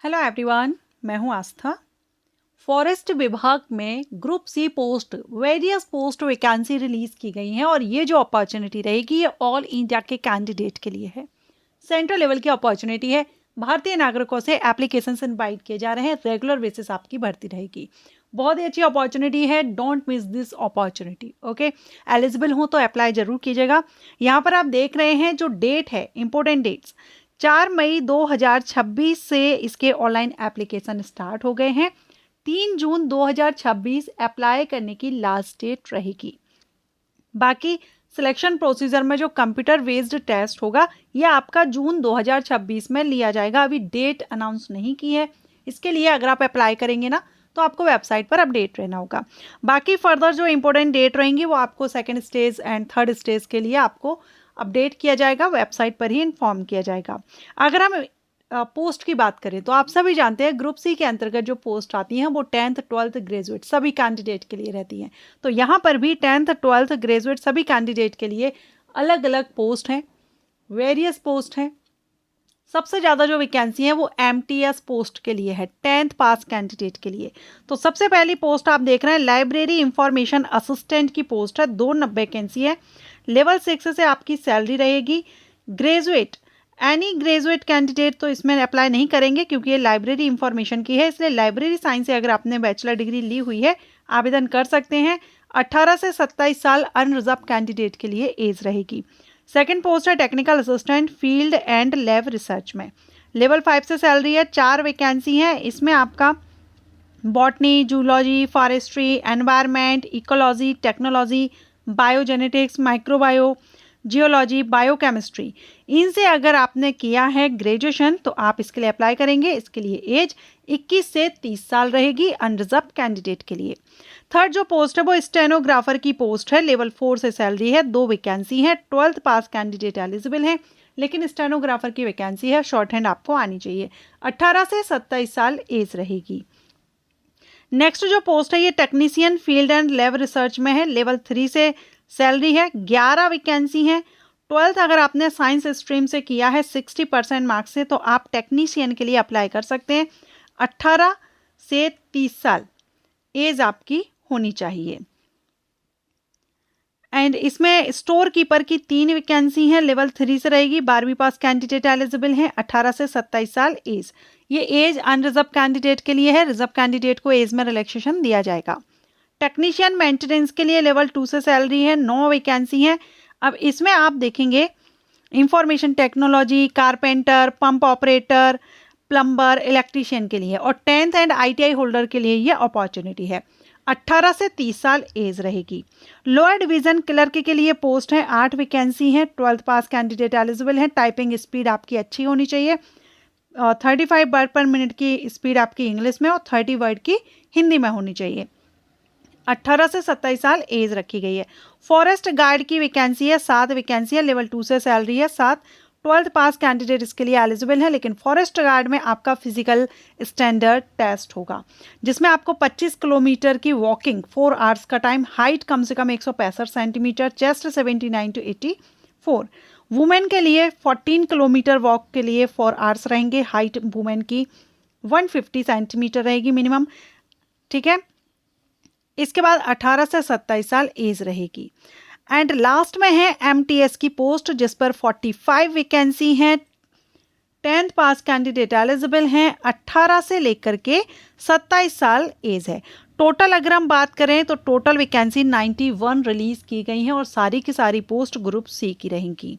Hello everyone, मैं हूं आस्था। Forest विभाग में group C post various post vacancy release की गई हैं और ये जो अपॉर्चुनिटी रहेगी ये ऑल इंडिया के कैंडिडेट के लिए है। सेंट्रल लेवल की अपॉर्चुनिटी है। भारतीय नागरिकों से एप्लीकेशन इनवाइट किए जा रहे हैं। रेगुलर बेसिस आपकी भर्ती रहेगी। बहुत ही अच्छी अपॉर्चुनिटी है। Don't miss this opportunity. Okay, eligible हो तो अप्लाई जरूर कीजिएगा। यहाँ पर आप देख रहे हैं जो डेट है, इंपॉर्टेंट डेट्स, 4 मई 2026 से इसके ऑनलाइन एप्लीकेशन स्टार्ट हो गए हैं। 3 जून 2026 अप्लाई करने की लास्ट डेट रहेगी। बाकी सिलेक्शन प्रोसीजर में जो कंप्यूटर बेस्ड टेस्ट होगा ये आपका जून 2026 में लिया जाएगा। अभी डेट अनाउंस नहीं की है। इसके लिए अगर आप अप्लाई करेंगे ना तो आपको वेबसाइट पर अपडेट रहना होगा। बाकी फर्दर जो इंपॉर्टेंट डेट रहेंगी वो आपको second stage and third stage के लिए आपको अपडेट किया जाएगा, वेबसाइट पर ही इन्फॉर्म किया जाएगा। अगर हम पोस्ट की बात करें तो आप सभी जानते हैं ग्रुप सी के अंतर्गत जो पोस्ट आती हैं वो 10th 12th ग्रेजुएट सभी कैंडिडेट के लिए रहती हैं। तो यहाँ पर भी 10th 12th ग्रेजुएट सभी कैंडिडेट के लिए अलग अलग पोस्ट हैं, वेरियस पोस्ट हैं। सबसे ज़्यादा जो वैकेंसी है वो MTS पोस्ट के लिए है, 10th पास कैंडिडेट के लिए। तो सबसे पहली पोस्ट आप देख रहे हैं लाइब्रेरी इंफॉर्मेशन असिस्टेंट की पोस्ट है। 2 वैकेंसी है। लेवल 6 से आपकी सैलरी रहेगी। ग्रेजुएट, एनी ग्रेजुएट कैंडिडेट तो इसमें अप्लाई नहीं करेंगे क्योंकि ये लाइब्रेरी इंफॉर्मेशन की है, इसलिए लाइब्रेरी साइंस से अगर आपने बैचलर डिग्री ली हुई है आवेदन कर सकते हैं। 18 से 27 साल अनरिजर्व कैंडिडेट के लिए एज रहेगी। सेकंड पोस्ट है technical assistant field and lab research में। लेवल 5 से सैलरी है। 4 वैकेंसी है। इसमें आपका botany, zoology, forestry, environment, ecology, technology, biogenetics, microbio, geology, biochemistry, इनसे अगर आपने किया है ग्रेजुएशन तो आप इसके लिए अप्लाई करेंगे। इसके लिए एज 21 से 30 साल रहेगी अनरिजर्व कैंडिडेट के लिए। थर्ड जो पोस्ट है वो स्टेनोग्राफर की पोस्ट है। लेवल 4 से सैलरी है। 2 वैकेंसी है। 12th पास कैंडिडेट एलिजिबल है, लेकिन स्टेनोग्राफर की वैकेंसी है, शॉर्ट हैंड आपको आनी चाहिए। 18 से 27 साल एज रहेगी। नेक्स्ट जो पोस्ट है ये technician field and lab research में है। लेवल 3 से सैलरी है। 11 वैकेंसी है। 12th अगर आपने साइंस स्ट्रीम से किया है 60% मार्क्स से तो आप टेक्नीशियन के लिए अप्लाई कर सकते हैं। 18 से 30 साल एज आपकी होनी चाहिए। एंड इसमें स्टोर कीपर की 3 वैकेंसी है। लेवल 3 से रहेगी। 12वीं पास कैंडिडेट एलिजिबल हैं। 18 से 27 साल एज। ये एज अनरिजर्व कैंडिडेट के लिए है। रिजर्व कैंडिडेट को एज में रिलैक्सेशन दिया जाएगा। टेक्नीशियन मेंटेनेंस के लिए लेवल 2 से सैलरी है। 9 वैकेंसी है। अब इसमें आप देखेंगे information technology, carpenter, pump operator, plumber, electrician के लिए और 10th एंड ITI होल्डर के लिए ये अपॉर्चुनिटी है। 18 से 30 साल एज रहेगी। लोअर डिवीजन क्लर्क के लिए पोस्ट है। 8 वैकेंसी है। 12th पास कैंडिडेट एलिजिबल है। टाइपिंग स्पीड आपकी अच्छी होनी चाहिए। 35 वर्ड पर मिनट की स्पीड आपकी इंग्लिश में और 30 वर्ड की हिंदी में होनी चाहिए। 18 से 27 साल एज रखी गई है। फॉरेस्ट गार्ड की वैकेंसी है। 7 वैकेंसी है। लेवल 2 से सैलरी है। 7 12th पास कैंडिडेट इसके लिए एलिजिबल है, लेकिन फॉरेस्ट गार्ड में आपका फिजिकल स्टैंडर्ड टेस्ट होगा जिसमें आपको 25 किलोमीटर की वॉकिंग 4 आवर्स का टाइम, हाइट कम से कम 165 सेंटीमीटर, चेस्ट 79 to 84। वुमेन के लिए 14 किलोमीटर वॉक के लिए 4 आवर्स रहेंगे। हाइट वुमेन की 150 सेंटीमीटर रहेगी मिनिमम। ठीक है। इसके बाद 18 से 27 साल एज रहेगी। एंड लास्ट में है MTS की पोस्ट जिस पर 45 वैकेंसी हैं। 10th पास कैंडिडेट एलिजिबल हैं। 18 से लेकर के 27 साल एज है। टोटल अगर हम बात करें तो टोटल वैकेंसी 91 रिलीज की गई हैं और सारी की सारी पोस्ट ग्रुप सी की रहेंगी।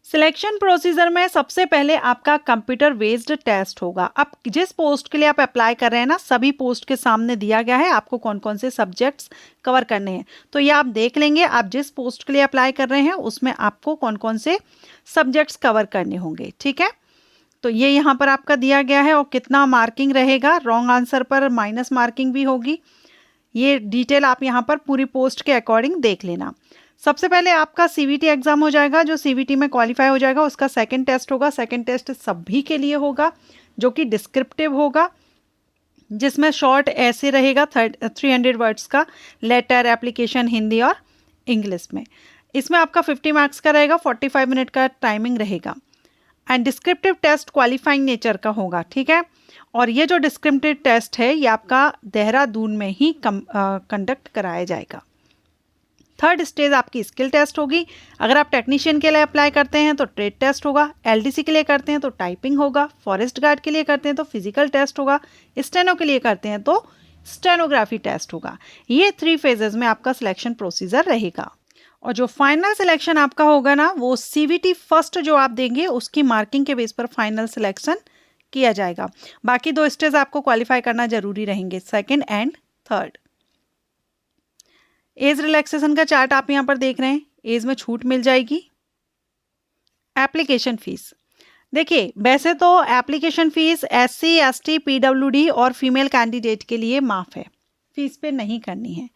सिलेक्शन प्रोसीजर में सबसे पहले आपका कंप्यूटर बेस्ड टेस्ट होगा। अब जिस पोस्ट के लिए आप अप्लाई कर रहे हैं ना, सभी पोस्ट के सामने दिया गया है आपको कौन कौन से सब्जेक्ट्स कवर करने हैं। तो ये आप देख लेंगे, आप जिस पोस्ट के लिए अप्लाई कर रहे हैं उसमें आपको कौन कौन से सब्जेक्ट्स कवर करने होंगे। ठीक है, तो ये यहाँ पर आपका दिया गया है और कितना मार्किंग रहेगा। रॉन्ग आंसर पर माइनस मार्किंग भी होगी। ये डिटेल आप यहाँ पर पूरी पोस्ट के अकॉर्डिंग देख लेना। सबसे पहले आपका CVT एग्जाम हो जाएगा। जो CVT में क्वालिफाई हो जाएगा उसका सेकंड टेस्ट होगा। सेकंड टेस्ट सभी के लिए होगा जो कि डिस्क्रिप्टिव होगा, जिसमें शॉर्ट ऐसे रहेगा 300 वर्ड्स का, लेटर, एप्लीकेशन हिंदी और इंग्लिश में। इसमें आपका 50 मार्क्स का रहेगा। 45 मिनट का टाइमिंग रहेगा। And descriptive test qualifying nature का होगा, ठीक है। और ये जो डिस्क्रिप्टिव टेस्ट है ये आपका देहरादून में ही कंडक्ट कराया जाएगा। थर्ड स्टेज आपकी स्किल टेस्ट होगी। अगर आप टेक्नीशियन के लिए अप्लाई करते हैं तो ट्रेड टेस्ट होगा, एलडीसी के लिए करते हैं तो टाइपिंग होगा, फॉरेस्ट गार्ड के लिए करते हैं तो फिजिकल टेस्ट होगा, स्टेनो के लिए करते हैं तो स्टेनोग्राफी टेस्ट होगा। ये 3 फेजेस में आपका सिलेक्शन प्रोसीजर रहेगा। और जो फाइनल सिलेक्शन आपका होगा ना, वो सीवीटी फर्स्ट जो आप देंगे उसकी मार्किंग के बेस पर फाइनल सिलेक्शन किया जाएगा। बाकी 2 स्टेज आपको क्वालिफाई करना जरूरी रहेंगे, second and third. Age relaxation का चार्ट आप यहाँ पर देख रहे हैं, एज में छूट मिल जाएगी। एप्लीकेशन फीस देखिए, वैसे तो application fees SC ST PWD और फीमेल कैंडिडेट के लिए माफ है, फीस पे नहीं करनी है,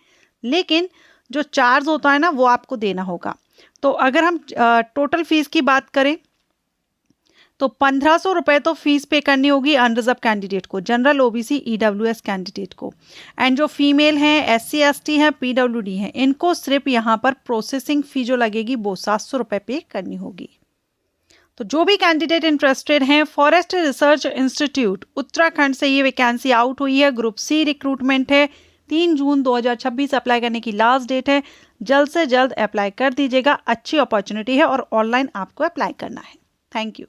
लेकिन जो चार्ज होता है ना वो आपको देना होगा। तो अगर हम टोटल फीस की बात करें तो 1500 रुपये तो फीस पे करनी होगी अनरिजर्व कैंडिडेट को, जनरल OBC EWS कैंडिडेट को। एंड जो फीमेल हैं, SC ST हैं, PWD हैं, इनको सिर्फ यहाँ पर प्रोसेसिंग फी जो लगेगी वो 700 रुपये पे करनी होगी। तो जो भी कैंडिडेट इंटरेस्टेड हैं, फॉरेस्ट रिसर्च इंस्टीट्यूट उत्तराखंड से ये वैकेंसी आउट हुई है, ग्रुप C रिक्रूटमेंट है, 3 जून 2026 अप्लाई करने की लास्ट डेट है। जल्द से जल्द अप्लाई कर दीजिएगा, अच्छी अपॉर्चुनिटी है और ऑनलाइन आपको अप्लाई करना है। Thank you.